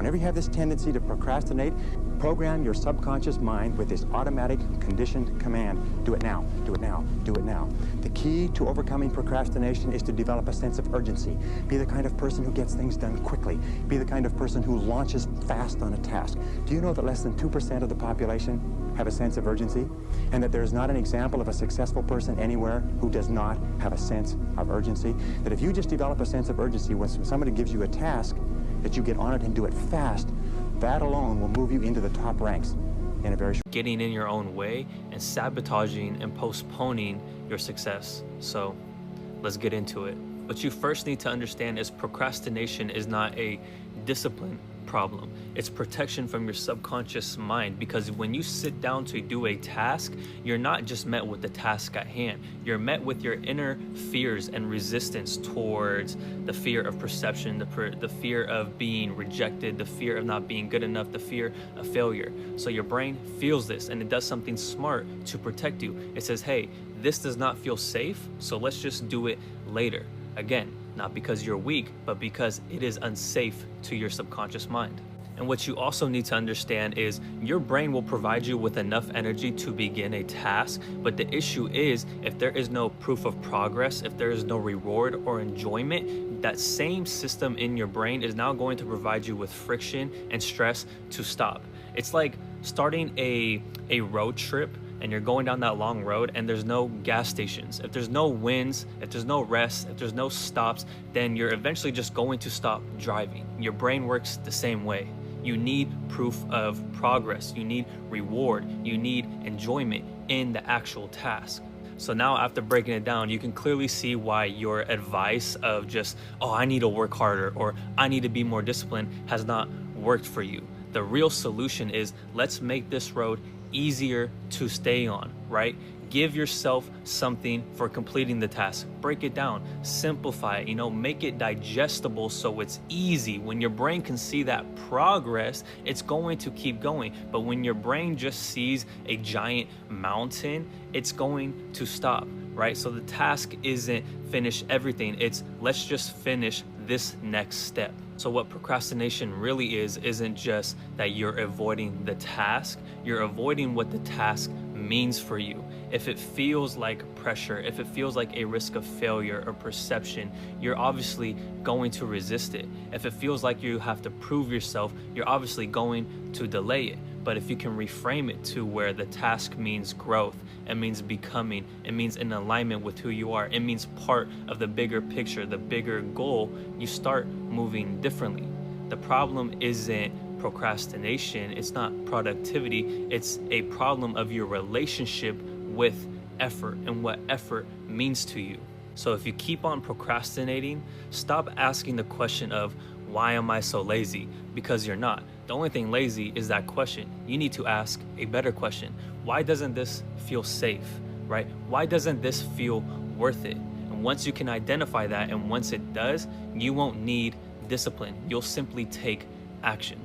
Whenever you have this tendency to procrastinate, program your subconscious mind with this automatic conditioned command: do it now, do it now, do it now. The key to overcoming procrastination is to develop a sense of urgency. Be the kind of person who gets things done quickly. Be the kind of person who launches fast on a task. Do you know that less than 2% of the population have a sense of urgency? And that there's not an example of a successful person anywhere who does not have a sense of urgency? That if you just develop a sense of urgency when somebody gives you a task, that you get on it and do it fast, that alone will move you into the top ranks in a very short. Getting in your own way and sabotaging and postponing your success. So let's get into it. What you first need to understand is procrastination is not a discipline problem. It's protection from your subconscious mind, because when you sit down to do a task, you're not just met with the task at hand. You're met with your inner fears and resistance towards the fear of perception, the fear of being rejected, the fear of not being good enough, the fear of failure. So your brain feels this and it does something smart to protect you. It says, hey, this does not feel safe, so let's just do it later. Again, not because you're weak, but because it is unsafe to your subconscious mind. And what you also need to understand is your brain will provide you with enough energy to begin a task, but the issue is if there is no proof of progress, if there is no reward or enjoyment, that same system in your brain is now going to provide you with friction and stress to stop. It's like starting a road trip and you're going down that long road and there's no gas stations. If there's no wins, if there's no rest, if there's no stops, then you're eventually just going to stop driving. Your brain works the same way. You need proof of progress. You need reward. You need enjoyment in the actual task. So now after breaking it down, you can clearly see why your advice of just, oh, I need to work harder or I need to be more disciplined has not worked for you. The real solution is let's make this road easier to stay on, right? Give yourself something for completing the task. Break it down, simplify it, make it digestible so it's easy. When your brain can see that progress, it's going to keep going. But when your brain just sees a giant mountain, it's going to stop, right? So the task isn't finish everything. It's let's just finish this next step. So what procrastination really isn't just that you're avoiding the task, you're avoiding what the task means for you. If it feels like pressure, if it feels like a risk of failure or perception, you're obviously going to resist it. If it feels like you have to prove yourself, you're obviously going to delay it. But if you can reframe it to where the task means growth, it means becoming, it means in alignment with who you are, it means part of the bigger picture, the bigger goal, you start moving differently. The problem isn't procrastination, it's not productivity, it's a problem of your relationship with effort and what effort means to you. So if you keep on procrastinating, stop asking the question of, why am I so lazy? Because you're not. The only thing lazy is that question. You need to ask a better question. Why doesn't this feel safe, right? Why doesn't this feel worth it? And once you can identify that, and once it does, you won't need discipline. You'll simply take action.